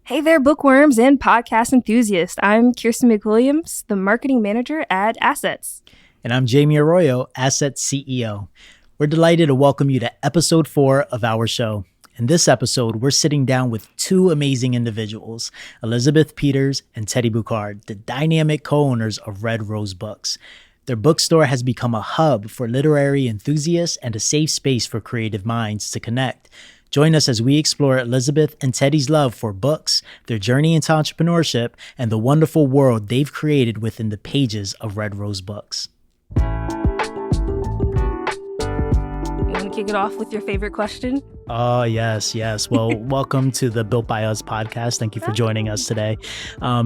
Hey there, bookworms and podcast enthusiasts. I'm Kirsten McWilliams, the marketing manager at Assets. And I'm Jamie Arroyo, Assets CEO. We're delighted to welcome you to episode 4 of our show. In this episode, we're sitting down with two amazing individuals, Elizabeth Peters and Teddy Boucard, the dynamic co-owners of Red Rose Books. Their bookstore has become a hub for literary enthusiasts and a safe space for creative minds to connect. Join us as we explore Elizabeth and Teddy's love for books, their journey into entrepreneurship, and the wonderful world they've created within the pages of Red Rose Books. You want to kick it off with your favorite question? Oh, yes. Well, welcome to the Built by Us podcast. Thank you for joining us today.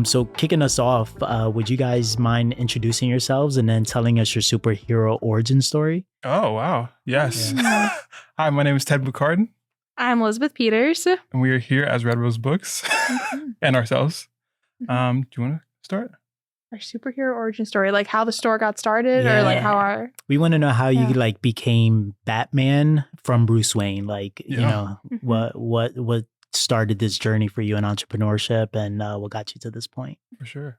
So kicking us off, would you guys mind introducing yourselves and then telling us your superhero origin story? Oh, wow. Yes. Yeah. Hi, my name is Ted Boucard. I'm Elizabeth Peters. And we are here as Red Rose Books and ourselves. Do you want to start? Our superhero origin story, like how the store got started or like how our... We want to know how you became Batman from Bruce Wayne. What started this journey for you in entrepreneurship and what got you to this point? For sure.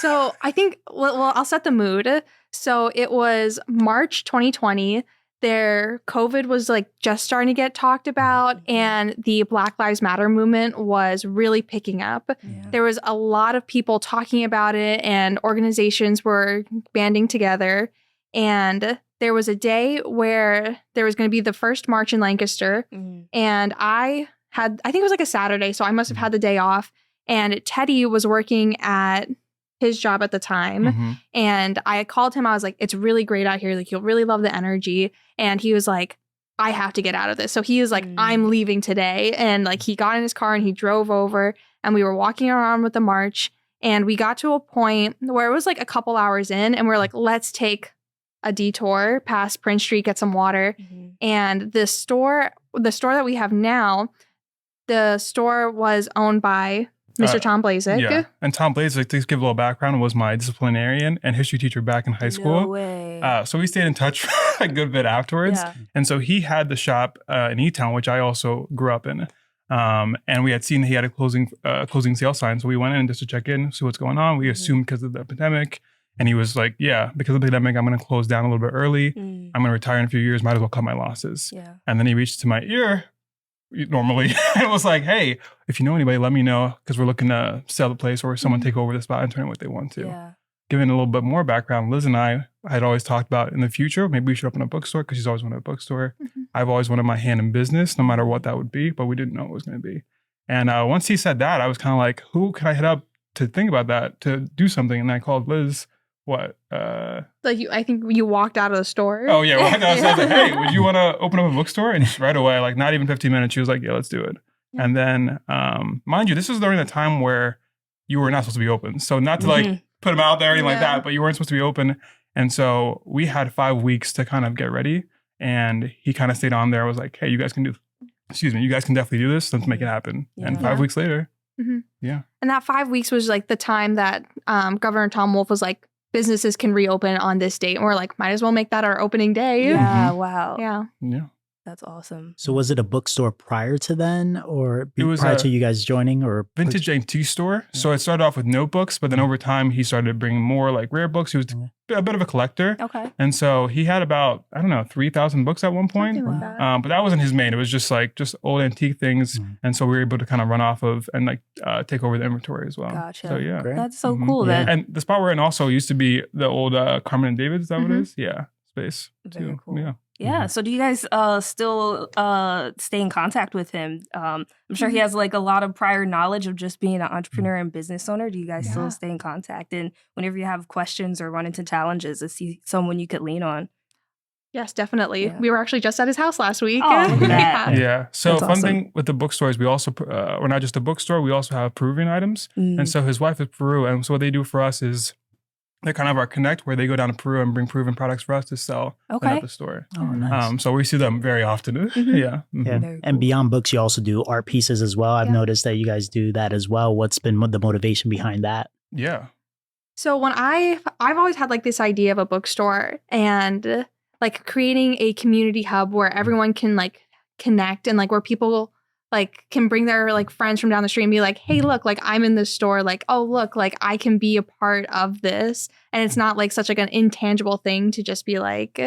So I think, well, I'll set the mood. So it was March 2020. COVID was just starting to get talked about, and the Black Lives Matter movement was really picking up. Yeah. There was a lot of people talking about it, and organizations were banding together. And there was a day where there was going to be the first march in Lancaster, and I think it was a Saturday, so I must have had the day off. And Teddy was working at his job at the time. And I called him. I was like, it's really great out here. You'll really love the energy. And he was like, I have to get out of this. So he was like, I'm leaving today. And he got in his car and he drove over, and we were walking around with the march. And we got to a point where it was a couple hours in, and we're like, let's take a detour past Prince Street, get some water. And the store that we have now, the store was owned by Mr. Tom Blazek. Yeah, and Tom Blazek, to give a little background, was my disciplinarian and history teacher back in high school. No way. So we stayed in touch for a good bit afterwards. Yeah. And so he had the shop in E-Town, which I also grew up in. And we had seen he had a closing sale sign. So we went in just to check in, see what's going on. We assumed because of the pandemic. And he was like, yeah, because of the pandemic, I'm going to close down a little bit early. I'm going to retire in a few years. Might as well cut my losses. Yeah. And then he reached to my ear normally and was like, hey, if you know anybody, let me know, because we're looking to sell the place or someone take over the spot and turn it what they want to. Yeah. Giving a little bit more background, Liz and I had always talked about in the future, maybe we should open a bookstore, because she's always wanted a bookstore. I've always wanted my hand in business, no matter what that would be, but we didn't know what it was going to be. And once he said that, I was kind of like, who can I hit up to think about that, to do something? And I called Liz. I think you walked out of the store. Oh yeah, walked out. I was like, hey, would you want to open up a bookstore? And right away, not even 15 minutes, she was like, yeah, let's do it. Yeah. And then, mind you, this was during the time where you were not supposed to be open. So not to put them out there or anything like that, but you weren't supposed to be open. And so we had 5 weeks to kind of get ready. And he kind of stayed on there. I was like, hey, you guys can definitely do this. Let's make it happen. Yeah. And 5 weeks later, yeah. And that 5 weeks was the time that Governor Tom Wolf was like, businesses can reopen on this date. And we're like, might as well make that our opening day. Yeah, wow. Yeah. That's awesome. So was it a bookstore prior to then, or prior to you guys joining, or vintage antique store? Yeah. So it started off with notebooks, but then over time he started bringing more rare books. He was a bit of a collector. Okay. And so he had about, 3,000 books at one point. But that wasn't his main. It was just old antique things. And so we were able to kind of run off of and take over the inventory as well. Gotcha. So yeah. Great. That's so cool. Then. And the spot we're in also used to be the old Carmen and David. Is that what it is? Yeah. Space. Very too. Cool. Yeah. Yeah. So do you guys still stay in contact with him? I'm sure he has a lot of prior knowledge of just being an entrepreneur and business owner. Do you guys still stay in contact? And whenever you have questions or run into challenges, is he someone you could lean on? Yes, definitely. Yeah. We were actually just at his house last week. Oh, look at that. Yeah. So fun thing with the bookstores, we also, we're not just a bookstore, we also have Peruvian items. And so his wife is Peru. And so what they do for us is they're kind of our connect, where they go down to Peru and bring Peruvian products for us to sell at the store. Oh, nice. So we see them very often. Yeah. Yeah. And beyond books, you also do art pieces as well. I've noticed that you guys do that as well. What's been the motivation behind that? Yeah. So when I've always had this idea of a bookstore and creating a community hub where everyone can connect and where people like can bring their like friends from down the street and be like, hey, look, like I'm in this store. Like, oh, look, like I can be a part of this. And it's not like such like an intangible thing to just be like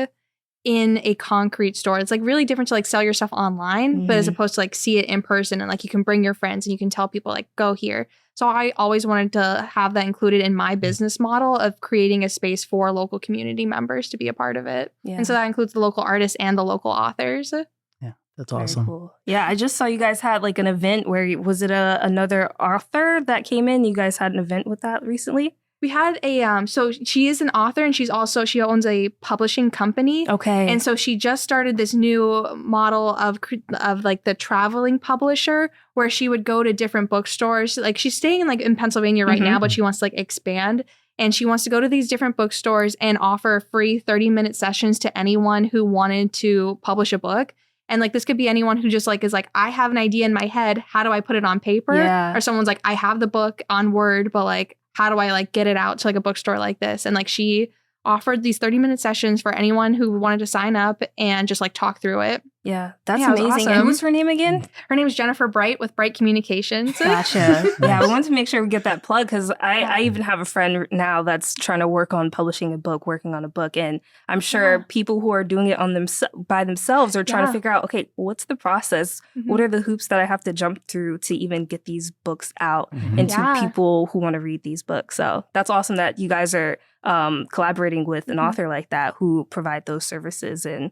in a concrete store. It's like really different to like sell your stuff online, but as opposed to like see it in person and like you can bring your friends and you can tell people like go here. So I always wanted to have that included in my business model of creating a space for local community members to be a part of it. Yeah. And so that includes the local artists and the local authors. Yeah, that's Very awesome. cool. Yeah, I just saw you guys had like an event where was it another author that came in? You guys had an event with that recently? We had a so she is an author and she owns a publishing company. Okay. And so she just started this new model of like the traveling publisher where she would go to different bookstores. Like she's staying in Pennsylvania right now, but she wants to like expand. And she wants to go to these different bookstores and offer free 30-minute sessions to anyone who wanted to publish a book. And like this could be anyone who just like is like, I have an idea in my head. How do I put it on paper? Yeah. Or someone's like, I have the book on Word, but like, how do I like get it out to like a bookstore like this? And like she offered these 30-minute sessions for anyone who wanted to sign up and just like talk through it. Yeah, that's Yeah, it was amazing. awesome. And what's her name again? Her name is Jennifer Bright with Bright Communications. Gotcha. Yeah, we wanted to make sure we get that plug because I even have a friend now that's trying to work on publishing a book, working on a book. And I'm sure people who are doing it on by themselves are trying to figure out, okay, what's the process? What are the hoops that I have to jump through to even get these books out into people who want to read these books? So that's awesome that you guys are collaborating with an author like that who provide those services and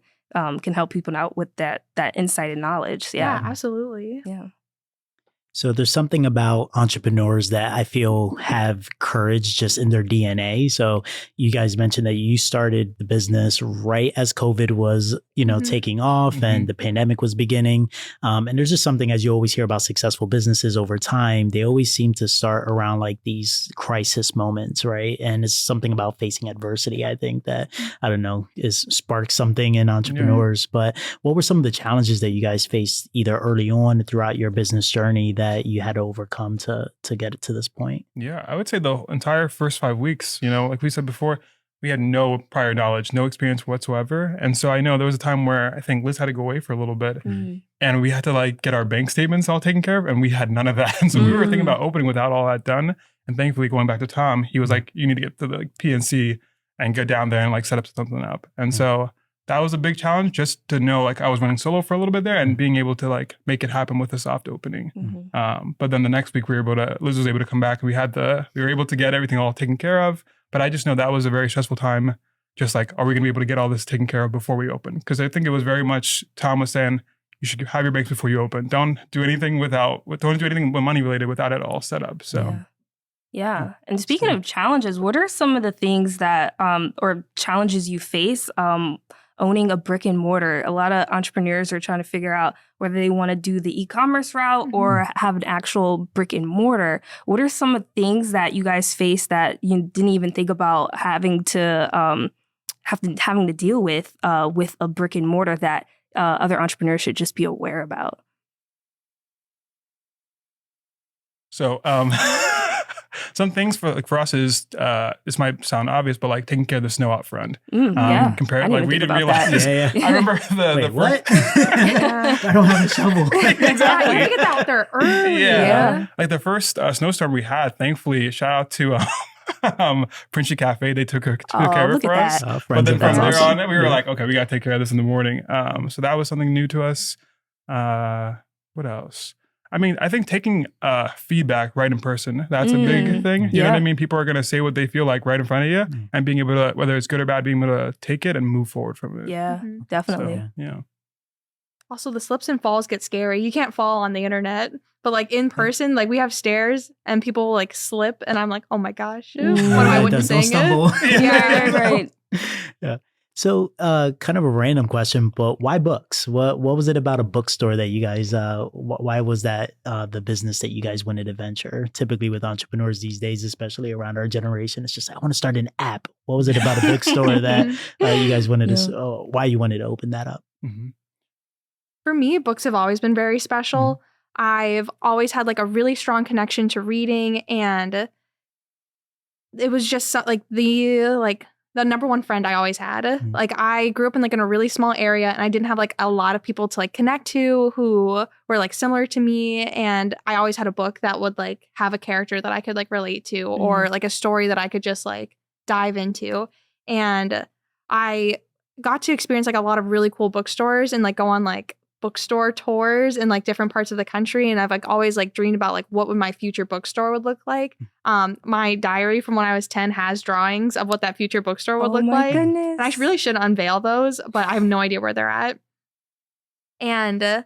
can help people out with that insight and knowledge. Yeah, absolutely. Yeah. So there's something about entrepreneurs that I feel have courage just in their DNA. So you guys mentioned that you started the business right as COVID was, taking off and the pandemic was beginning. And there's just something, as you always hear about successful businesses over time, they always seem to start around like these crisis moments, right? And it's something about facing adversity, I think that, I don't know, sparks something in entrepreneurs. But what were some of the challenges that you guys faced either early on throughout your business journey that you had to overcome to get it to this point? Yeah, I would say the entire first 5 weeks, like we said before, we had no prior knowledge, no experience whatsoever. And so I know there was a time where I think Liz had to go away for a little bit and we had to like get our bank statements all taken care of and we had none of that. And so we were thinking about opening without all that done. And thankfully going back to Tom, he was like, you need to get to the PNC and get down there and like set up something up. And so that was a big challenge just to know like I was running solo for a little bit there and being able to like make it happen with a soft opening. But then the next week Liz was able to come back and we were able to get everything all taken care of. But I just know that was a very stressful time. Just like, are we going to be able to get all this taken care of before we open? Because I think it was very much, Tom was saying, you should have your banks before you open. Don't do anything with money related without it all set up. So. Yeah. And speaking of challenges, what are some of the things that, or challenges you face owning a brick and mortar? A lot of entrepreneurs are trying to figure out whether they want to do the e-commerce route or have an actual brick and mortar. What are some of the things that you guys face that you didn't even think about having to deal with a brick and mortar that other entrepreneurs should just be aware about? So, some things for us is this might sound obvious, but like taking care of the snow out front. Compared, like we didn't realize. Yeah. I remember what? I don't have a shovel. Exactly. You get that out there early. Yeah. Like the first snowstorm we had, thankfully, shout out to Princey Cafe. They took care of it for us. But then from there on, we were like, okay, we got to take care of this in the morning. So that was something new to us. What else? I mean, I think taking feedback right in person, that's a big thing. You know what I mean? People are going to say what they feel like right in front of you and being able to, whether it's good or bad, being able to take it and move forward from it. Yeah, definitely. So, yeah. Also, the slips and falls get scary. You can't fall on the internet, but like in person, like we have stairs and people will like slip and I'm like, oh my gosh, what am I witnessing? Don't stumble. Yeah, right. Yeah. So kind of a random question, but why books? What was it about a bookstore that you guys, why was that the business that you guys wanted to venture? Typically with entrepreneurs these days, especially around our generation, it's just, I want to start an app. What was it about a bookstore that you guys wanted to, why you wanted to open that up? For me, books have always been very special. I've always had like a really strong connection to reading, and it was just like the the number one friend I always had. Like I grew up in like in a really small area and I didn't have like a lot of people to like connect to who were like similar to me. And I always had a book that would like have a character that I could like relate to or like a story that I could just like dive into. And I got to experience like a lot of really cool bookstores and like go on like bookstore tours in like different parts of the country. And I've like always like dreamed about like what would my future bookstore would look like. My diary from when I was 10 has drawings of what that future bookstore would look like. Goodness. And I really should unveil those, but I have no idea where they're at. And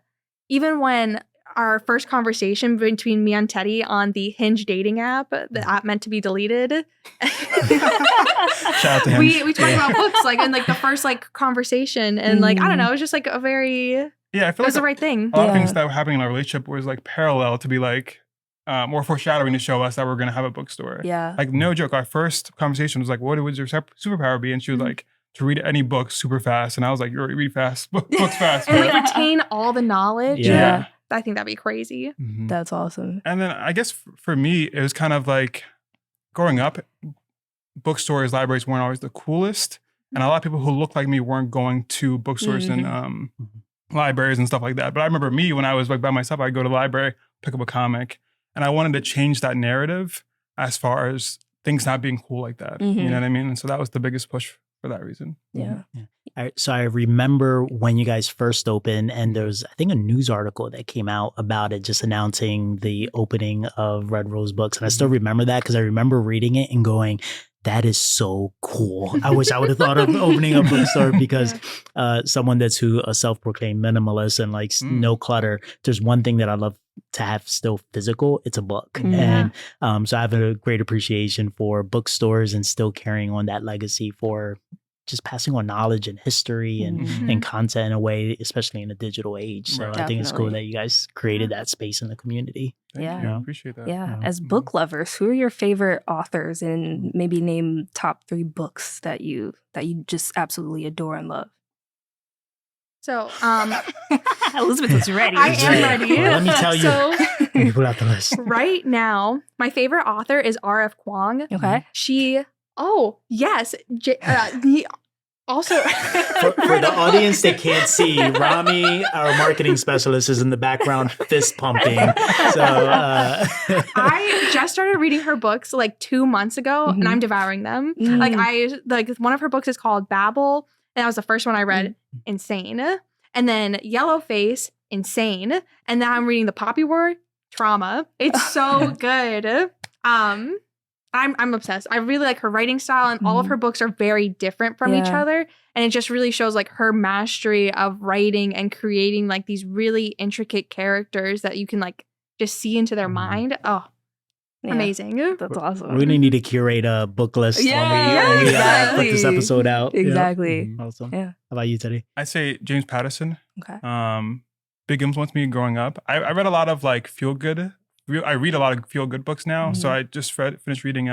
even when our first conversation between me and Teddy on the Hinge dating app, the app meant to be deleted. Shout out to him. We talked about books like in like the first like conversation and like I don't know, it was just like a very I feel it was like the right thing. a lot of things that were happening in our relationship was like parallel to be like more foreshadowing to show us that we're gonna have a bookstore. Yeah. Like no joke, our first conversation was like, what would your superpower be? And she was like, to read any book super fast. And I was like, you already read fast, books fast. And like retain all the knowledge. Yeah. I think that'd be crazy. Mhm. That's awesome. And then I guess for me, it was kind of like growing up, bookstores, libraries weren't always the coolest. And a lot of people who looked like me weren't going to bookstores and libraries and stuff like that. But I remember me when I was like by myself, I'd go to the library, pick up a comic, and I wanted to change that narrative as far as things not being cool like that. You know what I mean? And so that was the biggest push for that reason. Yeah. So I remember when you guys first opened, and there was, I think, a news article that came out about it, just announcing the opening of Red Rose Books. And I still remember that because I remember reading it and going, that is so cool. I wish I would have thought of opening a bookstore because someone that's a self-proclaimed minimalist and likes no clutter, there's one thing that I love to have still physical, it's a book. And so I have a great appreciation for bookstores and still carrying on that legacy for just passing on knowledge and history and content in a way, especially in a digital age. So I think it's cool that you guys created that space in the community. Thank you. I appreciate that. Yeah. As book lovers, who are your favorite authors, and maybe name top 3 books that you just absolutely adore and love? So, Elizabeth is ready. I am ready. Well, let me tell you. Let me pull out the list. Right now, my favorite author is R.F. Kuang. Okay. He also For the audience that can't see, Rami, our marketing specialist, is in the background fist pumping. So I just started reading her books like 2 months ago, and I'm devouring them. Like one of her books is called Babel, and that was the first one I read. Insane. And then Yellowface, insane. And now I'm reading The Poppy Word, trauma. It's so good. I'm obsessed. I really like her writing style, and all of her books are very different from each other. And it just really shows like her mastery of writing and creating like these really intricate characters that you can like just see into their mind. Oh, amazing. That's awesome. we're going to need to curate a book list when we put this episode out. Exactly. Awesome. Yeah. How about you, Teddy? I'd say James Patterson. Okay. Big influence me growing up. I read a lot of like feel-good. I read a lot of feel-good books now. So I just finished reading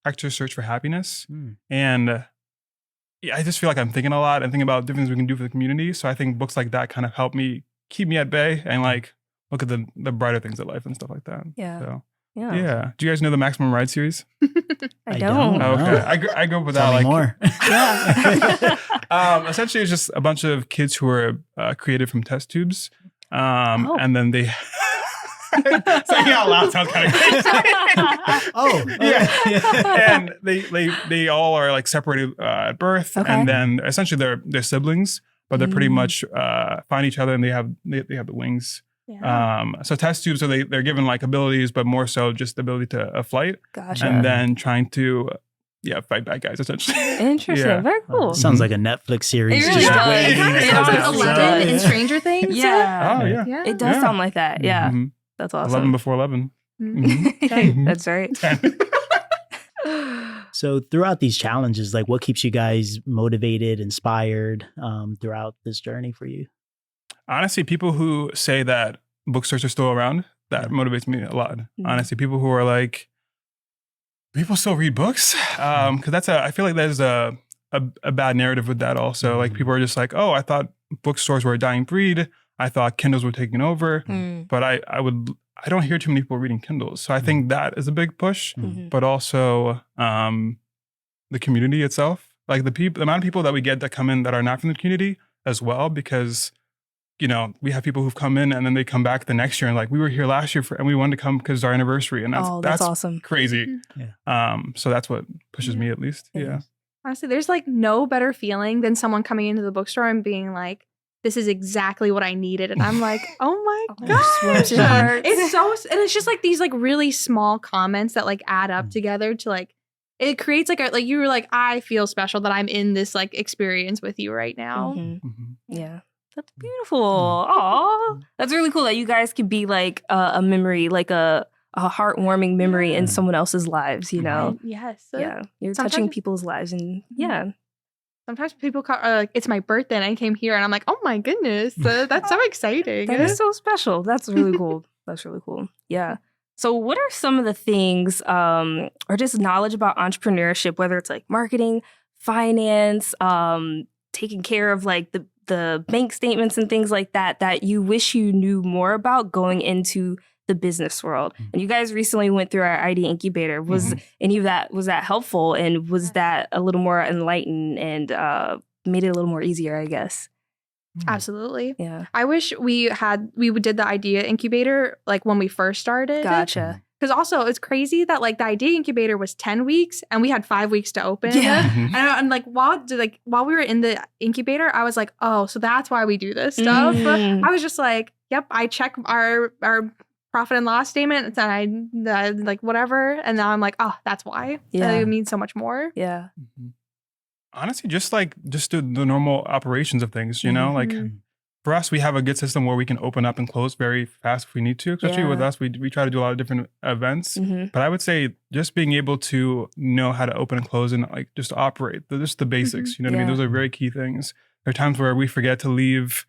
Hector's Search for Happiness. And I just feel like I'm thinking a lot and thinking about different things we can do for the community. So I think books like that kind of help me keep me at bay and like look at the brighter things of life and stuff like that. Yeah. So, Yeah. yeah. Do you guys know the Maximum Ride series? I don't. Oh, okay. I grew up with that. Tell me Like more. essentially, it's just a bunch of kids who were created from test tubes. And then they... Saying it out loud sounds kind of crazy. And they all are like separated at birth, and then essentially they're siblings, but they're pretty much find each other, and they have the wings. So test tubes, so they're given like abilities, but more so just the ability to flight. Gotcha. And then trying to fight bad guys essentially. Interesting. Very cool. Sounds like a Netflix series. It really just does. waiting It to kinda come sounds out. like 11 in Stranger Things. Yeah. Oh yeah. It does sound like that. Yeah. Mhm. That's awesome. 11 before 11. That's right. So throughout these challenges, like what keeps you guys motivated, inspired throughout this journey for you? Honestly, people who say that bookstores are still around, that motivates me a lot. Honestly, people who are like, people still read books? Because I feel like there's a bad narrative with that also. Like people are just like, oh, I thought bookstores were a dying breed. I thought Kindles were taking over. But I don't hear too many people reading Kindles. So I think that is a big push. But also the community itself, like the amount of people that we get that come in that are not from the community as well, because we have people who've come in and then they come back the next year and like, we were here last year and we wanted to come because it's our anniversary, and that's awesome, crazy. So that's what pushes me, at least. Honestly, there's like no better feeling than someone coming into the bookstore and being like, this is exactly what I needed. And I'm like, oh my gosh. It's so, and it's just like these like really small comments that like add up together to like, it creates like you were like, I feel special that I'm in this like experience with you right now. Yeah. That's beautiful. Aw. That's really cool that you guys could be like a memory, like a heartwarming memory in someone else's lives, Yes. Yeah. You're touching people's lives, and sometimes people are like, it's my birthday and I came here, and I'm like, oh my goodness, that's so exciting. That is so special. That's really cool. That's really cool. Yeah. So what are some of the things or just knowledge about entrepreneurship, whether it's like marketing, finance, taking care of like the bank statements and things like that you wish you knew more about going into the business world? And you guys recently went through our ID incubator. Was any of that, was that helpful? And was that a little more enlightened and made it a little more easier, I guess? Absolutely. Yeah. I wish we did the idea incubator like when we first started. Gotcha. Because also it's crazy that like the idea incubator was 10 weeks and we had 5 weeks to open. Yeah. And like while we were in the incubator, I was like, oh, so that's why we do this stuff. I was just like, yep, I check our profit and loss statement and I like whatever. And now I'm like, oh, that's why. Yeah. It means so much more. Yeah. Honestly, just the normal operations of things, like for us, we have a good system where we can open up and close very fast if we need to, especially with us. We try to do a lot of different events, but I would say just being able to know how to open and close and like just operate, just the basics, you know what I mean? Those are very key things. There are times where we forget to leave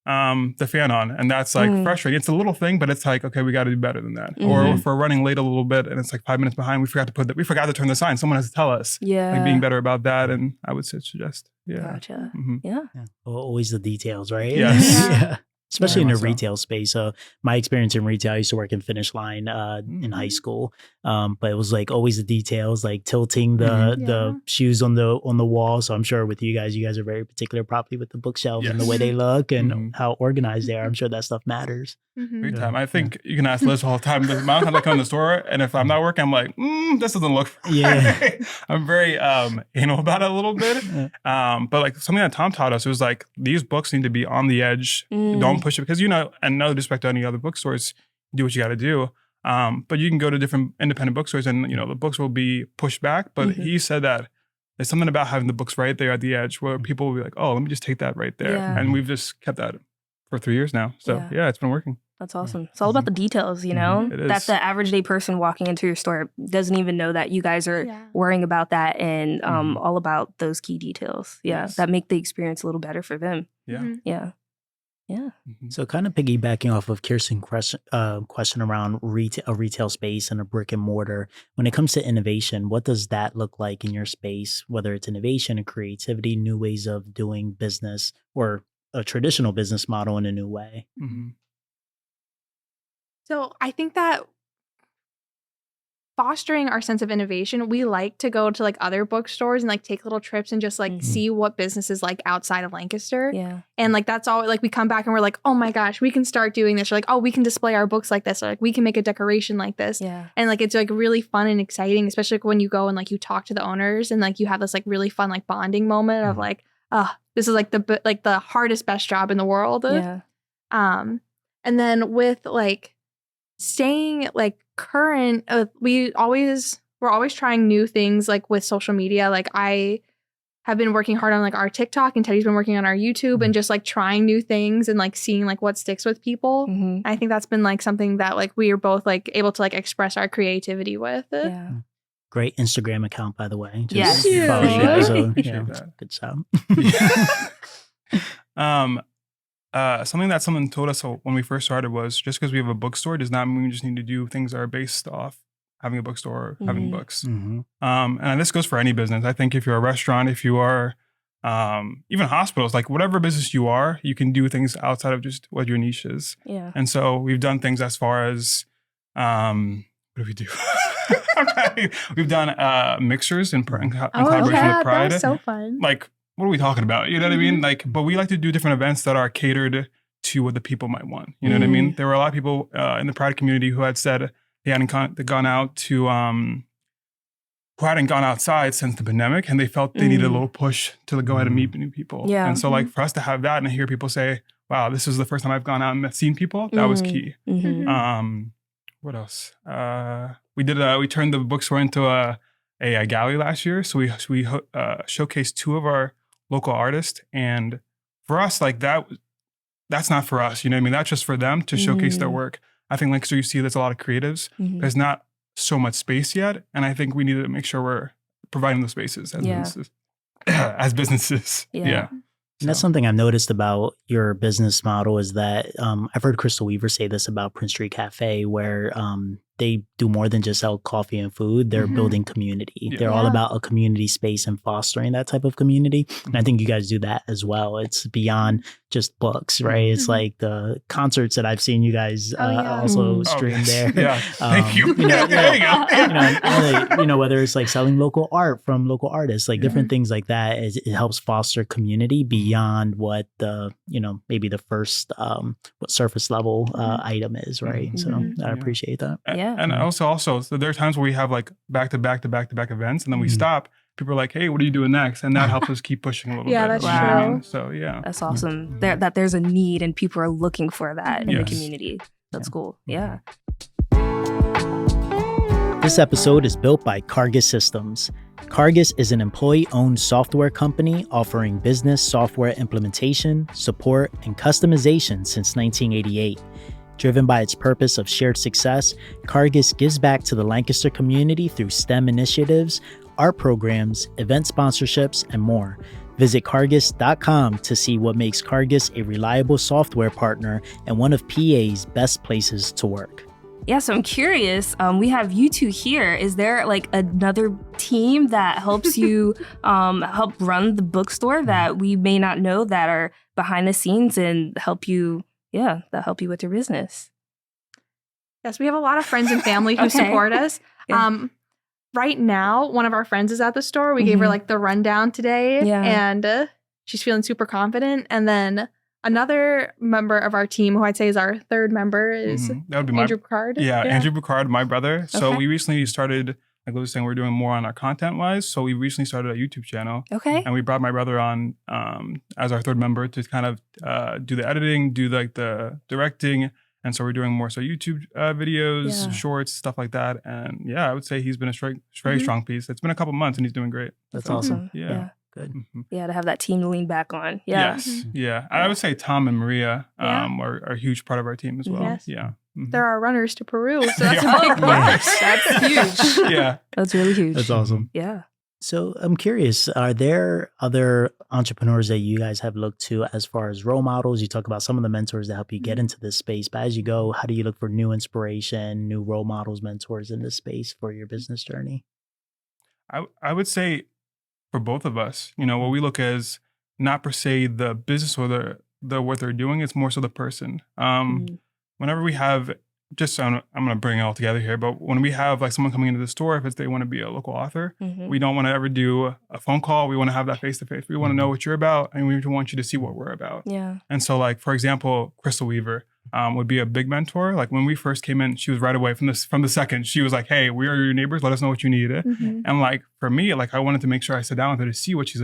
the fan on, and that's like frustrating. It's a little thing, but it's like, okay, we got to do better than that. Or if we're running late a little bit and it's like 5 minutes behind, we forgot to turn the sign. Someone has to tell us. Like being better about that, and I would suggest. Gotcha. Well, always the details, right? Yes. Especially in the retail space. So my experience in retail, I used to work in Finish Line in high school, but it was like always the details, like tilting the shoes on the wall. So I'm sure with you guys are very particular, probably with the bookshelves and the way they look and how organized they are. I'm sure that stuff matters. Big time. I think you can ask Liz all the time. The amount of time I come in the store, and if I'm not working, I'm like, this doesn't look right. I'm very anal about it a little bit. But like something that Tom taught us, it was like, these books need to be on the edge. Don't push it, because and no disrespect to any other bookstores, do what you got to do. But you can go to different independent bookstores, and the books will be pushed back. But he said that there's something about having the books right there at the edge where people will be like, oh, let me just take that right there. And we've just kept that for 3 years now. So it's been working. That's awesome. It's all about the details, that the average day person walking into your store doesn't even know that you guys are worrying about that, and all about those key details. That make the experience a little better for them. Yeah. So kind of piggybacking off of Kirsten's question around a retail space and a brick and mortar, when it comes to innovation, what does that look like in your space, whether it's innovation and creativity, new ways of doing business, or a traditional business model in a new way? So I think that fostering our sense of innovation, we like to go to like other bookstores and like take little trips and just like see what business is like outside of Lancaster. And like that's all, like we come back and we're like, oh my gosh, we can start doing this. Or like, oh, we can display our books like this. Or like we can make a decoration like this. And like it's like really fun and exciting, especially like, when you go and like you talk to the owners and like you have this like really fun like bonding moment of like, this is like the hardest, best job in the world. And then with like staying like current, we're always trying new things like with social media. Like I have been working hard on like our TikTok, and Teddy's been working on our YouTube, and just like trying new things and like seeing like what sticks with people. I think that's been like something that like we are both like able to like express our creativity with. Great Instagram account, by the way. Yes. Follow you guys. So, good job. Something that someone told us when we first started was, just because we have a bookstore does not mean we just need to do things that are based off having a bookstore, having books. And this goes for any business. I think if you're a restaurant, if you are even hospitals, like whatever business you are, you can do things outside of just what your niche is. And so we've done things as far as, what do we do? We've done mixers in collaboration with That Pride. was so fun. Like, what are we talking about? You know what I mean? Like, but we like to do different events that are catered to what the people might want. You know what I mean? There were a lot of people in the Pride community who had said they hadn't gone out to, who hadn't gone outside since the pandemic, and they felt they needed a little push to go ahead and meet new people. Yeah. And so, like, for us to have that and hear people say, "Wow, this is the first time I've gone out and seen people," that was key. What else? We turned the bookstore into a gallery last year. So we showcased 2 of our local artists, and for us, like that's not for us. You know what I mean? That's just for them to showcase their work. I think, like, so you see, there's a lot of creatives. There's not so much space yet, and I think we need to make sure we're providing those spaces as businesses. Yeah. And that's something I've noticed about your business model is that I've heard Crystal Weaver say this about Prince Street Cafe, where they do more than just sell coffee and food. They're building community. They're all about a community space and fostering that type of community. And I think you guys do that as well. It's beyond just books, right? It's like the concerts that I've seen you guys also stream there. Yeah, thank you. There you go. Whether it's like selling local art from local artists, like different things like that, it helps foster community beyond what the, maybe the first what surface level item is, right? So I appreciate that. And also, so there are times where we have like back-to-back events, and then we stop. People are like, "Hey, what are you doing next?" And that helps us keep pushing a little bit. Yeah, that's true. So yeah, that's awesome. That there's a need and people are looking for that in the community. That's cool. Yeah. This episode is built by Cargis Systems. Cargis is an employee-owned software company offering business software implementation, support, and customization since 1988. Driven by its purpose of shared success, Cargis gives back to the Lancaster community through STEM initiatives, art programs, event sponsorships, and more. Visit Cargis.com to see what makes Cargis a reliable software partner and one of PA's best places to work. Yeah, so I'm curious, we have you 2 here. Is there like another team that helps you help run the bookstore that we may not know that are behind the scenes and help you with your business? Yes, we have a lot of friends and family who support us. Right now, one of our friends is at the store. We gave her like the rundown today, and she's feeling super confident. And then another member of our team, who I'd say is our 3rd member, is that would be Andrew Boucard. Yeah, Andrew Boucard, my brother. So we recently started, like I was saying, we're doing more on our content-wise. So we recently started a YouTube channel. Okay. And we brought my brother on as our 3rd member to kind of do the editing, do like the directing. And so we're doing more so YouTube videos, shorts, stuff like that. And I would say he's been a very strong piece. It's been a couple months and he's doing great. That's awesome. Yeah. Good. Yeah, to have that team to lean back on. Yeah. Yes. Yeah. I would say Tom and Maria are a huge part of our team as well. Yes. Yeah. They're our runners to Peru. So that's a big part. That's huge. Yeah. That's really huge. That's awesome. Yeah. So I'm curious, are there other entrepreneurs that you guys have looked to as far as role models? You talk about some of the mentors that help you get into this space, but as you go, how do you look for new inspiration, new role models, mentors in this space for your business journey? I would say for both of us, what we look as not per se the business or the what they're doing, it's more so the person. Whenever we have I'm going to bring it all together here, but when we have like someone coming into the store, if they want to be a local author, we don't want to ever do a phone call. We want to have that face-to-face. We want to know what you're about, and we want you to see what we're about. Yeah. And so, like, for example, Crystal Weaver would be a big mentor. Like when we first came in, she was right away from the second. She was like, "Hey, we are your neighbors. Let us know what you need." And like for me, like I wanted to make sure I sit down with her to see what she's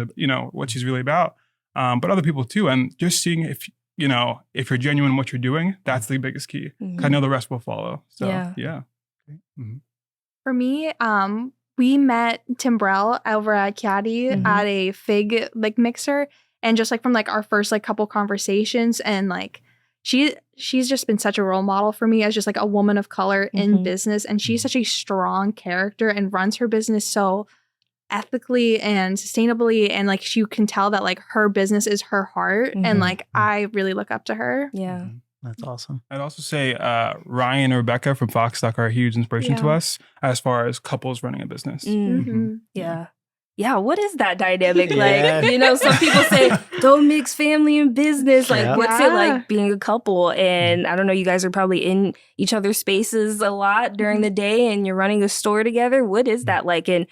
what she's really about, but other people too, and just seeing if you're genuine in what you're doing, that's the biggest key. I know the rest will follow. So, yeah. For me, we met Timbrell over at Caddy at a fig mixer, and just like from like our first like couple conversations, and like she's just been such a role model for me as just like a woman of color in business, and she's such a strong character and runs her business so ethically and sustainably, and like you can tell that like her business is her heart, and like I really look up to her. Yeah. That's awesome. I'd also say Ryan and Rebecca from Fox Stock are a huge inspiration to us as far as couples running a business. Yeah. yeah, what is that dynamic Yeah. like? You know, some people say don't mix family and business. Like, Yeah. what's it like being a couple? And I don't know, you guys are probably in each other's spaces a lot during the day, and you're running a store together. What is that like? And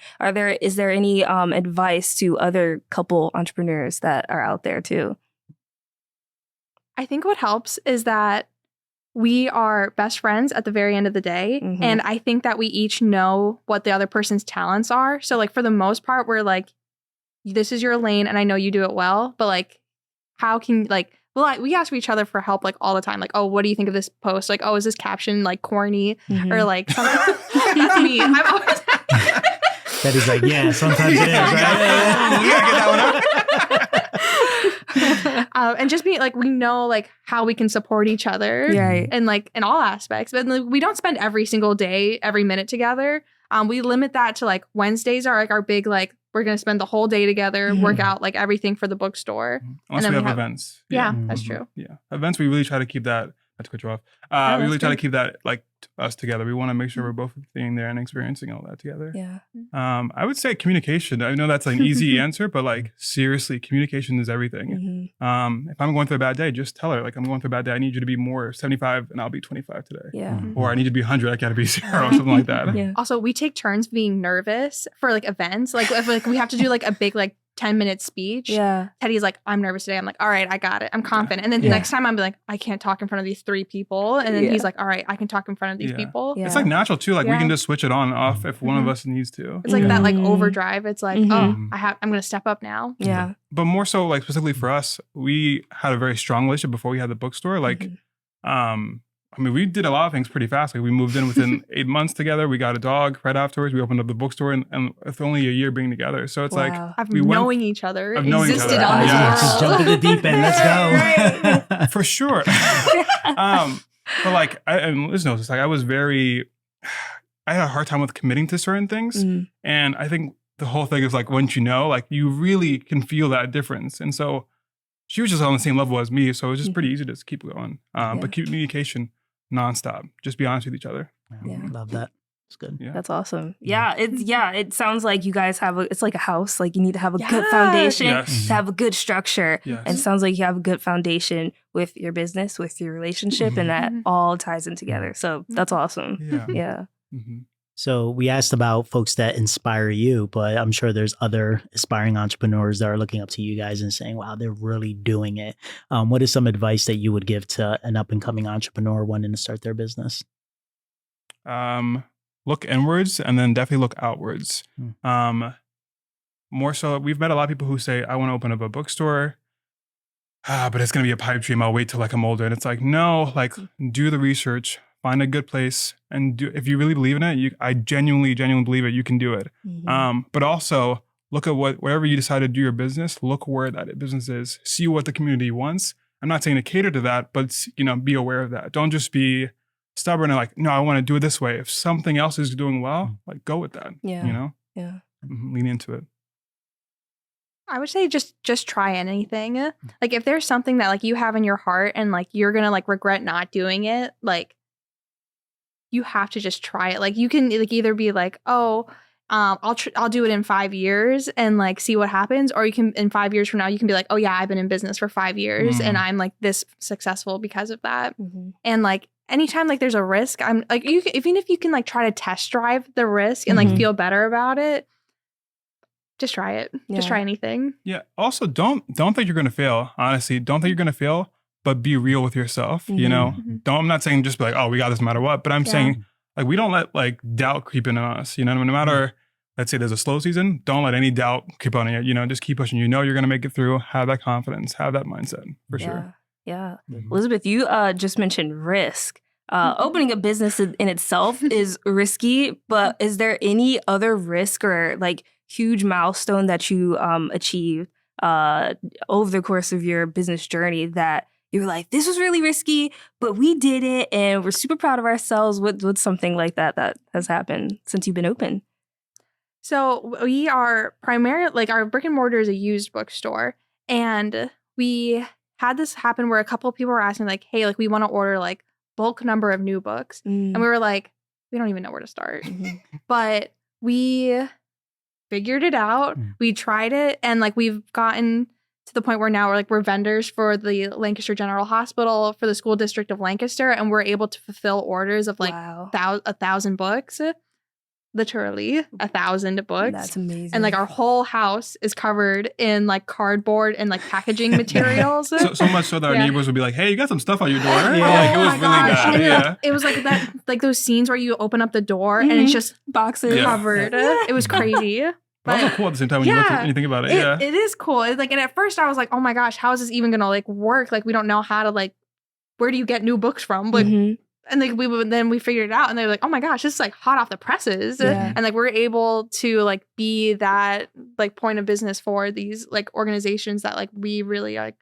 is there any advice to other couple entrepreneurs that are out there too? I think what helps is that we are best friends at the very end of the day. Mhm. And I think that we each know what the other person's talents are. So like for the most part, we're like, this is your lane and I know you do it well. But like, how can like, well, we ask each other for help like all the time. Like, oh, what do you think of this post? Like, oh, is this caption like corny? Mhm. Or like, that's me. I'm always Teddy's like, yeah, sometimes it is. Right? We gotta get that one out. and just be like, we know like how we can support each other, Right. and like in all aspects. But like, we don't spend every single day, every minute together. We limit that to like Wednesdays are like our big like we're gonna spend the whole day together, Mhm. work out like everything for the bookstore. Unless then we we have have- events. Yeah, Mhm. that's true. Yeah. Events, we really try to keep that. Not to cut you off. We that's really try to good. keep that like us together. We want to make sure we're both being there and experiencing all that together. Yeah. I would say communication. I know that's like an easy answer, but like seriously, communication is everything. Mhm. If I'm going through a bad day, just tell her like I'm going through a bad day. I need you to be more 75 and I'll be 25 today. Yeah. Or I need you to be 100. I gotta be 0 or something like that. Yeah. Also, we take turns being nervous for like events. Like if like we have to do like a big like 10-minute speech. Yeah. Teddy's like, I'm nervous today. I'm like, all right, I got it. I'm confident. And then Yeah. next time I'm like, I can't talk in front of these 3 people. And then Yeah. he's like, all right, I can talk in front of these Yeah. people. Yeah. It's like natural too. Like we Yeah. can just switch it on and off if one of Mhm. us needs to. It's like that like Mhm. overdrive. It's like, Mhm. oh, I'm gonna step up now. Yeah. But more so like specifically for us, we had a very strong relationship before we had the bookstore. Like, Mhm. I mean, we did a lot of things pretty fast. Like we moved in within 8 months together. We got a dog right afterwards. We opened up the bookstore and with only a year being together. So it's like, Wow. Of We went- knowing each other, of knowing each existed other. on this Yeah. world. Just jump in the deep end. Let's go. for sure. But like, and Liz knows this, like I was I had a hard time with committing to certain things. Mhm. And I think the whole thing is like, once you know, like you really can feel that difference. And so she was just on the same level as me. So it was just pretty easy to just keep going. But communication nonstop. Just be honest with each other. Yeah. Love that. It's good. Yeah. That's awesome. Yeah, it sounds like you guys it's like a house. Like you need to have a good Yes. foundation Yes. to have a good structure. Yes. And it sounds like you have a good foundation with your business, with your relationship, and that Mhm. all ties in together. So that's awesome. Yeah. Yeah. Mm-hmm. So we asked about folks that inspire you, but I'm sure there's other aspiring entrepreneurs that are looking up to you guys and saying, wow, they're really doing it. What is some advice that you would give to an up and coming entrepreneur wanting to start their business? Look inwards and then definitely look outwards. Mm. More so, we've met a lot of people who say, I want to open up a bookstore, but it's going to be a pipe dream. I'll wait till like I'm older. And it's like, no, like do the research, find a good place. And if you really believe in it, I genuinely believe it. You can do it. Mhm. But also look at wherever you decide to do your business, look where that business is, see what the community wants. I'm not saying to cater to that, but be aware of that. Don't just be stubborn and like, no, I want to do it this way. If something else is doing well, like go with that. Yeah. Yeah. Lean into it. I would say just try anything. Like if there's something that like you have in your heart and like you're gonna like regret not doing it, like you have to just try it. Like you can like either be like, oh, I'll do it in 5 years and like see what happens, or you can in 5 years from now you can be like, oh yeah, I've been in business for 5 years and I'm like this successful because of that. Mhm. And like anytime like there's a risk, I'm like even if you can like try to test drive the risk and like Mhm. feel better about it, just try it. Just Yeah. try anything. Yeah. Also, don't think you're going to fail. Honestly, don't think you're going to fail, but be real with yourself. You know, Mhm. I'm not saying just be like, oh, we got this no matter what, but I'm Yeah. saying like, we don't let like doubt creep in on us, no matter, let's say there's a slow season, don't let any doubt creep on you, just keep pushing, you're going to make it through, have that confidence, have that mindset for sure. Yeah. Mhm. Elizabeth, you just mentioned risk. Opening a business in itself is risky, but is there any other risk or like huge milestone that you achieved over the course of your business journey that you were like, this was really risky, but we did it and we're super proud of ourselves? What's something like that has happened since you've been open? So we are primarily like our brick and mortar is a used bookstore, and we had this happen where a couple of people were asking like, hey, like we want to order like bulk number of new books. And we were like, we don't even know where to start. Mhm. But we figured it out. We tried it, and like we've gotten to the point where now we're vendors for the Lancaster General Hospital, for the school district of Lancaster, and we're able to fulfill orders of like 1,000 books. Literally 1,000 books. That's amazing. And like our whole house is covered in like cardboard and like packaging materials. So much so that our neighbors would be like, "Hey, you got some stuff on your door." Yeah. Like, it was really bad. And Yeah. it was like that, like those scenes where you open up the door and it's just boxes covered. It was crazy. But also cool at the same time when you look at, and you think about it. Yeah. It is cool. It's like, and at first I was like, oh my gosh, how is this even gonna like work? Like, we don't know how to like, where do you get new books from? Like, and like we figured it out, and they're like, oh my gosh, this is like hot off the presses. And like we're able to like be that like point of business for these like organizations that like we really like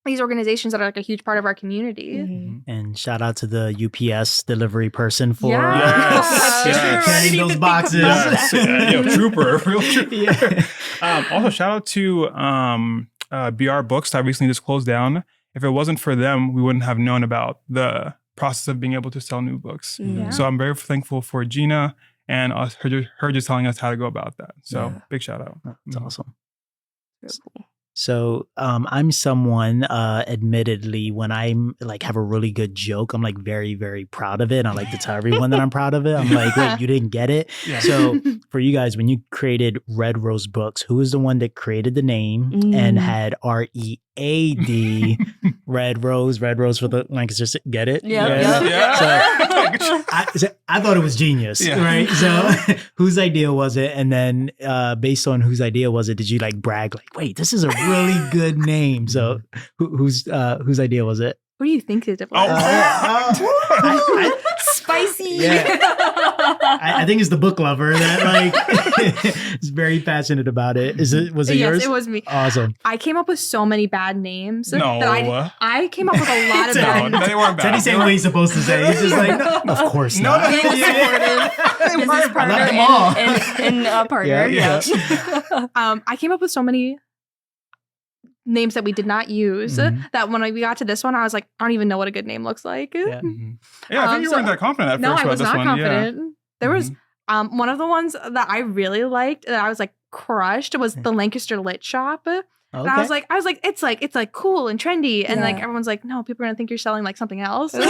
these organizations that are like a huge part of our community. And shout out to the UPS delivery person for Yes. carrying those boxes. Trooper, real trooper. Also, shout out to BR Books that recently just closed down. If it wasn't for them, we wouldn't have known about the process of being able to sell new books. So I'm very thankful for Gina and her just telling us how to go about that. So big shout out. That's awesome. Very cool. So I'm someone, admittedly, when I'm like have a really good joke, I'm like very, very proud of it. I like to tell everyone that I'm proud of it. I'm like, wait, you didn't get it? Yeah. So for you guys, when you created Red Rose Books, who was the one that created the name and had READ, Red Rose for the Lancaster? Get it? Yeah. So I thought it was genius, right? So whose idea was it? And then based on whose idea was it, did you like brag like, wait, this is a really good name? So whose idea was it? What do you think it was? Spicy. Yeah. I think it's the book lover that like is very passionate about it. Was it yours? Yes, it was me. Awesome. I came up with so many bad names. No. That I came up with a lot of bad names. They weren't bad. Teddy's saying what he's supposed to say. He's just like, no, of course not. Business partner them all. and partner. Yeah. I came up with so many names that we did not use that when we got to this one, I was like, I don't even know what a good name looks like. Yeah, I think you weren't that confident at first. No, I was not confident. Yeah. There was one of the ones that I really liked that I was like crushed was the Lancaster Lit Shop. And I was like, it's like cool and trendy, and like everyone's like, no, people are gonna think you're selling like something else. Facts.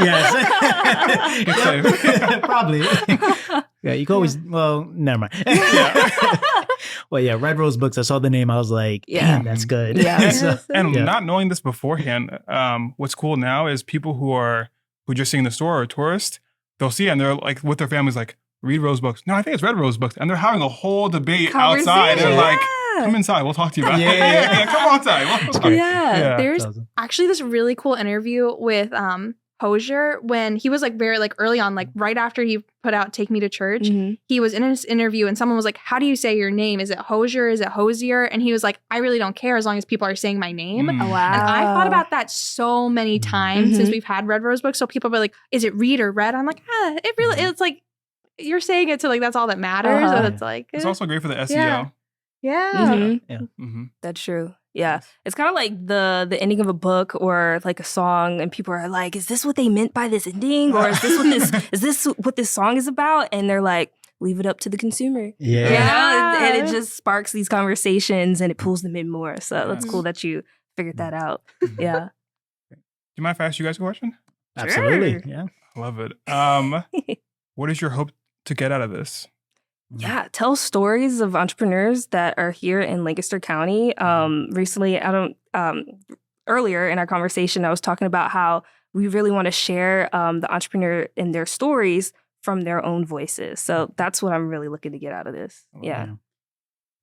Yes. Probably. Yeah, you can always. Well, never mind. Well, yeah, Red Rose Books. I saw the name. I was like, damn, that's good. Yeah. And not knowing this beforehand, what's cool now is people who just seeing the store or tourists, they'll see it and they're like with their families like, read Rose Books. No, I think it's Red Rose Books. And they're having a whole debate outside. They're like, come inside. We'll talk to you about it. Yeah, come outside. There's actually this really cool interview with Hosier when he was like very like early on, like right after he put out Take Me to Church. He was in this interview and someone was like, how do you say your name? Is it Hosier? Is it Hosier? And he was like, I really don't care as long as people are saying my name. Oh, wow. And I thought about that so many times since we've had Red Rose Books. So people were like, is it Read or Red? I'm like, it really, it's like, you're saying it to like, that's all that matters. So it's like, it's also great for the SEO. That's true. Yeah. It's kind of like the ending of a book or like a song, and people are like, is this what they meant by this ending? Or is this what this song is about? And they're like, leave it up to the consumer. Yeah. And it just sparks these conversations and it pulls them in more. So that's cool that you figured that out. Yeah. Do you mind if I ask you guys a question? Absolutely. Sure. Yeah. Love it. What is your hope to get out of this? Yeah, tell stories of entrepreneurs that are here in Lancaster County. Recently, earlier in our conversation, I was talking about how we really want to share the entrepreneur and their stories from their own voices. So that's what I'm really looking to get out of this. Yeah.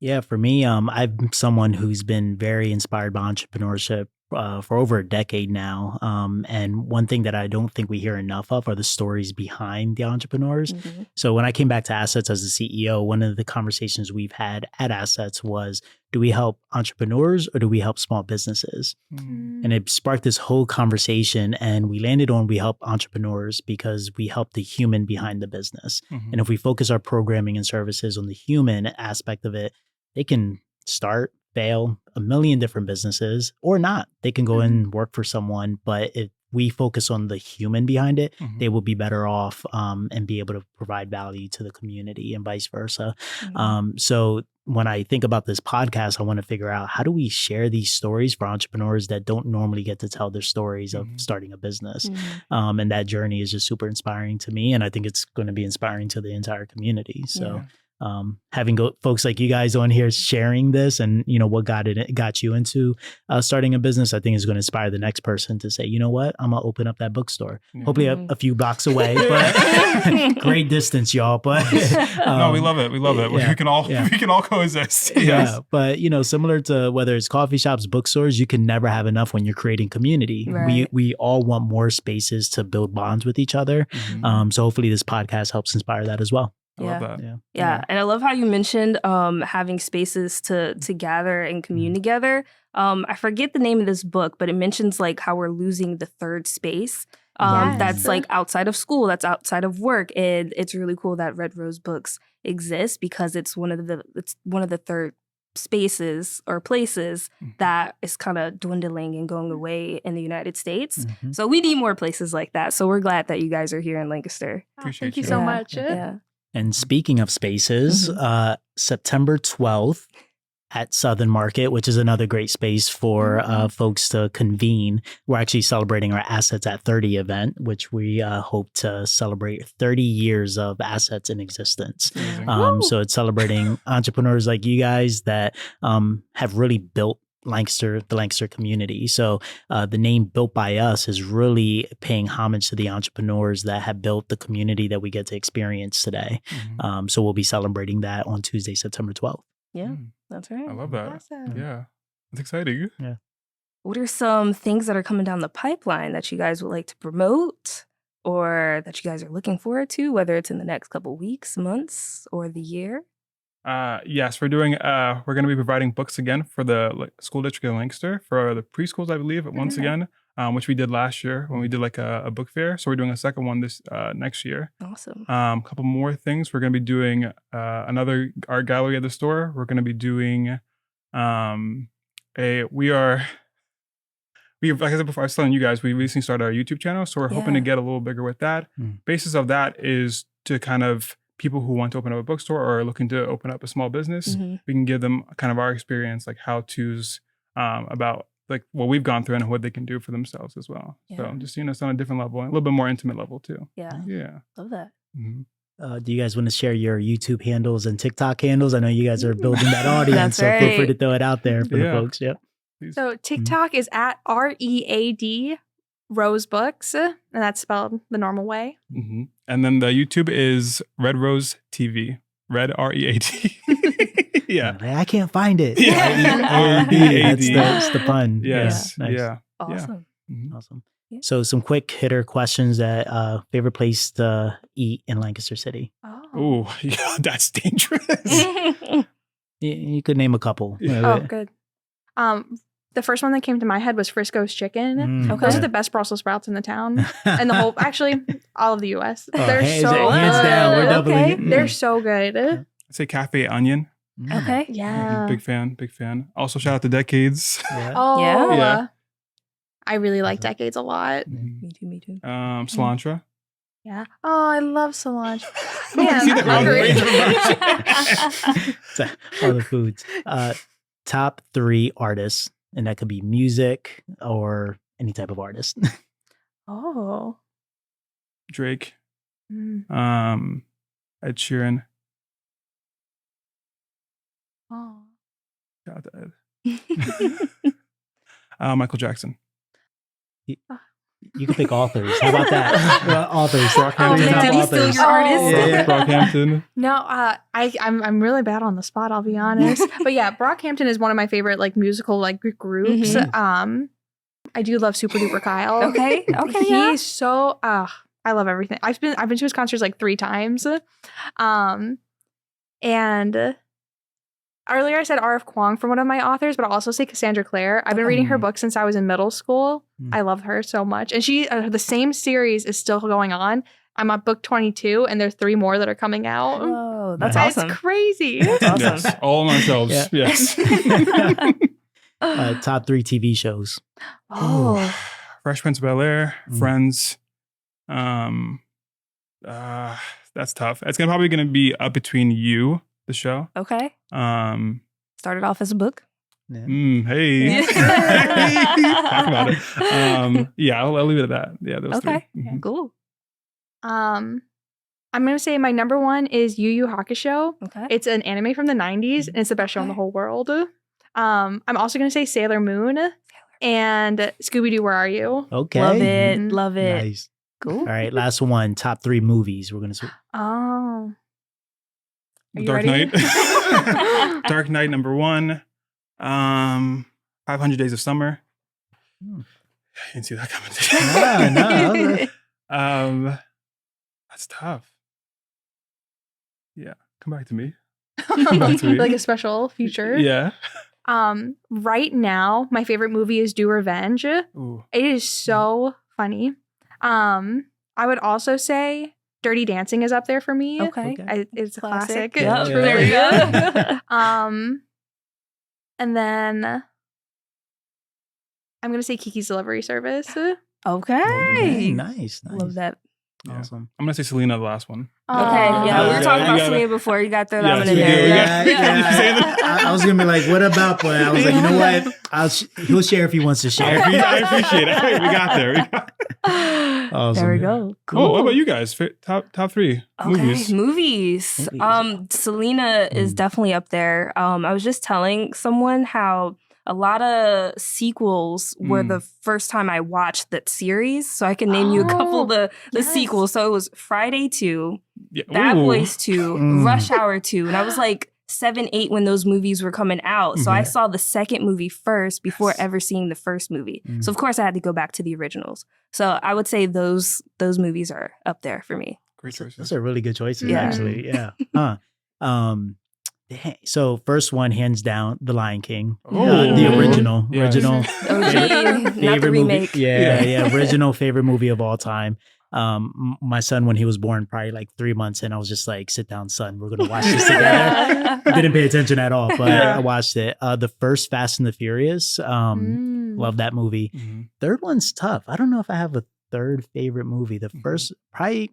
Yeah, for me, I'm someone who's been very inspired by entrepreneurship for over a decade now. And one thing that I don't think we hear enough of are the stories behind the entrepreneurs. So when I came back to Assets as the CEO, one of the conversations we've had at Assets was, do we help entrepreneurs or do we help small businesses? And it sparked this whole conversation, and we landed on we help entrepreneurs because we help the human behind the business. And if we focus our programming and services on the human aspect of it, they can fail a million different businesses or not. They can go and work for someone, but if we focus on the human behind it, Mhm. they will be better off and be able to provide value to the community and vice versa. So when I think about this podcast, I want to figure out how do we share these stories for entrepreneurs that don't normally get to tell their stories of starting a business. And that journey is just super inspiring to me. And I think it's going to be inspiring to the entire community. So having folks like you guys on here sharing this and, you know, what got you into starting a business, I think is going to inspire the next person to say, you know what, I'm going to open up that bookstore. Hopefully a few blocks away, but great distance, y'all. But no, we love it. We love it. Yeah, we can all coexist. Yes. Yeah. But, you know, similar to whether it's coffee shops, bookstores, you can never have enough when you're creating community. Right. We all want more spaces to build bonds with each other. So hopefully this podcast helps inspire that as well. I love that. Yeah. And I love how you mentioned having spaces to gather and commune together. I forget the name of this book, but it mentions like how we're losing the third space. That's like outside of school, that's outside of work. And it's really cool that Red Rose Books exists because it's one of the third spaces or places that is kind of dwindling and going away in the United States. So we need more places like that. So we're glad that you guys are here in Lancaster. Appreciate Thank you so much. Yeah. And speaking of spaces, September 12th at Southern Market, which is another great space for folks to convene. We're actually celebrating our Assets at 30 event, which we hope to celebrate 30 years of assets in existence. So it's celebrating entrepreneurs like you guys that have really built the Lancaster community. So the name Built by Us is really paying homage to the entrepreneurs that have built the community that we get to experience today. So we'll be celebrating that on Tuesday, September 12th. Yeah, that's right. I love that. Awesome. Yeah. It's exciting. Yeah. What are some things that are coming down the pipeline that you guys would like to promote or that you guys are looking forward to, whether it's in the next couple weeks, months, or the year? Yes, we're going to be providing books again for the school district in Lancaster for the preschools, I believe, once again, which we did last year when we did like a book fair. So we're doing a second one this next year. Awesome. A couple more things. We're going to be doing another art gallery at the store. We're going to be doing like I said before, I was telling you guys, we recently started our YouTube channel. So we're hoping to get a little bigger with that. Basis of that is to kind of people who want to open up a bookstore or are looking to open up a small business, we can give them kind of our experience, like how-tos about like what we've gone through and what they can do for themselves as well. So just, you know, it's on a different level, and a little bit more intimate level too. Yeah. Love that. Do you guys want to share your YouTube handles and TikTok handles? I know you guys are building that audience, so feel free to throw it out there for the folks. Yep. So TikTok is at READ Rose Books, and that's spelled the normal way. And then the YouTube is Red Rose TV. Red READ. I can't find it. READ. That's the pun. Yes. Nice. Yeah. Awesome. Awesome. So some quick hitter questions that favorite place to eat in Lancaster City. Oh, yeah, that's dangerous. You could name a couple. Oh, good. The first one that came to my head was Frisco's Chicken. Those are the best Brussels sprouts in the town and the whole, actually, all of the U.S. They're so good. Hands down, we're doubling. They're so good. I'd say Cafe Onion. Okay. Yeah. Big fan. Also, shout out to Decades. Yeah. I really like Decades a lot. Me too. Cilantro. Yeah. Oh, I love cilantro. Man, I'm hungry. All the foods. Top 3 artists, and that could be music or any type of artist. Drake. Ed Sheeran. Shout out to Ed. Michael Jackson. You can pick authors. How about that? Authors. Did he steal your artist? Brockhampton. No, I'm really bad on the spot, I'll be honest. But yeah, Brockhampton is one of my favorite like musical like groups. I do love Super Duper Kyle. Okay. He's so I love everything. I've been to his concerts like 3 times. And earlier I said R.F. Kuang from one of my authors, but I'll also say Cassandra Clare. I've been reading her book since I was in middle school. I love her so much. And she, the same series is still going on. I'm at book 22 and there's 3 more that are coming out. Oh, that's awesome. It's crazy. That's awesome. Yes, all on ourselves. Yes. Top 3 TV shows. Fresh Prince of Bel-Air, Friends. That's tough. It's probably gonna be up between You, the show. Okay. Started off as a book. Yeah. Hey. Talk about it. I'll leave it at that. Yeah, those three. Okay. Cool. I'm gonna say my number one is Yu Yu Hakusho. Okay. It's an anime from the 90s, and it's the best show in the whole world. I'm also gonna say Sailor Moon and Scooby Doo. Where Are You? Okay. Love it. Love it. Nice. Cool. All right, last one. Top 3 movies. We're gonna. Oh. Are you Dark ready? Knight. Dark Knight number 1. 500 Days of Summer. I didn't see that coming. No. That's tough. Yeah, come back to me. Come back to me. Like a special feature. Yeah. Right now, my favorite movie is Do Revenge. Ooh. It is so funny. I would also say Dirty Dancing is up there for me. Okay. It's a classic. Yep. Yeah. There we go. And then I'm gonna say Kiki's Delivery Service. Okay. Nice. Love that. Yeah. Awesome. I'm gonna say Selena, the last one. Okay. Yeah, we were talking about Selena before. You got to throw that one in there. Yeah. I was gonna be like, what about? But I was like, you know what? He'll share if he wants to share. I appreciate it. We got there. Awesome. There we go. Cool. Oh, what about you guys? Top 3 movies. Movies. Selena is definitely up there. I was just telling someone how a lot of sequels were the first time I watched that series. So I can name you a couple of the sequels. So it was Friday 2, Bad Boys 2, Rush Hour 2. And I was like 7, 8 when those movies were coming out. So I saw the second movie first before ever seeing the first movie. So of course I had to go back to the originals. So I would say those movies are up there for me. Great choices. Those are really good choices, Yeah. actually. Yeah. So first one, hands down, The Lion King. The original. Yes. OG, not the Favorite remake. movie. Yeah. Original favorite movie of all time. My son, when he was born, probably like 3 months in, I was just like, sit down, son, we're gonna watch this together. Didn't pay attention at all, but I watched it. The first Fast and the Furious, love that movie. Third one's tough. I don't know if I have a third favorite movie. The first, probably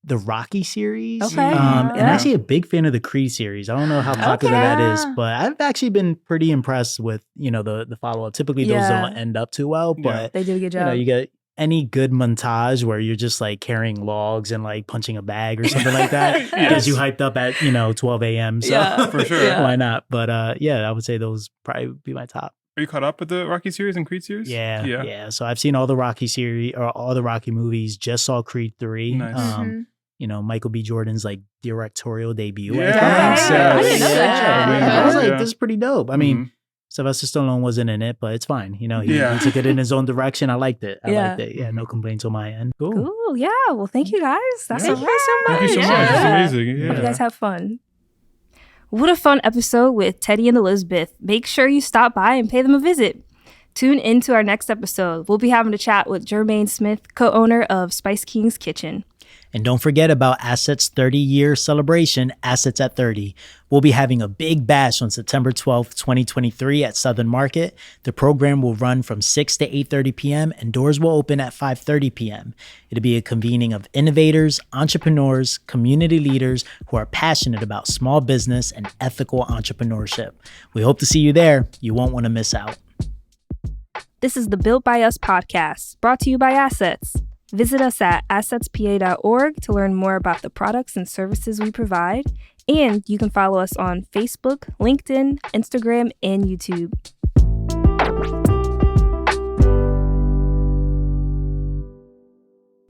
the Rocky series. Okay. And actually a big fan of the Creed series. I don't know how popular that is, but I've actually been pretty impressed with, the follow-up. Typically those don't end up too well, but they do a good job. you get any good montage where you're just like carrying logs and like punching a bag or something like that gets you hyped up at 12 a.m. So for sure. Why not? But I would say those probably would be my top. Are you caught up with the Rocky series and Creed series? Yeah. So I've seen all the Rocky series or all the Rocky movies. Just saw Creed 3. Nice. Michael B. Jordan's like directorial debut. Yeah. So, I didn't know that. I was like, this is pretty dope. I mean, Sylvester Stallone wasn't in it, but it's fine. He took it in his own direction. I liked it. Yeah, no complaints on my end. Cool. Yeah. Well, thank you guys. That's Thank you so much. Thank you so much. It's amazing. Yeah. Hope you guys have fun. What a fun episode with Teddy and Elizabeth. Make sure you stop by and pay them a visit. Tune in to our next episode. We'll be having a chat with Jermaine Smith, co-owner of Spice King's Kitchen. And don't forget about Asset's 30-year celebration, Assets at 30. We'll be having a big bash on September 12th, 2023 at Southern Market. The program will run from 6 to 8:30 p.m. and doors will open at 5:30 p.m. It'll be a convening of innovators, entrepreneurs, community leaders who are passionate about small business and ethical entrepreneurship. We hope to see you there. You won't want to miss out. This is the Built by Us podcast, brought to you by Assets. Visit us at assetspa.org to learn more about the products and services we provide. And you can follow us on Facebook, LinkedIn, Instagram, and YouTube.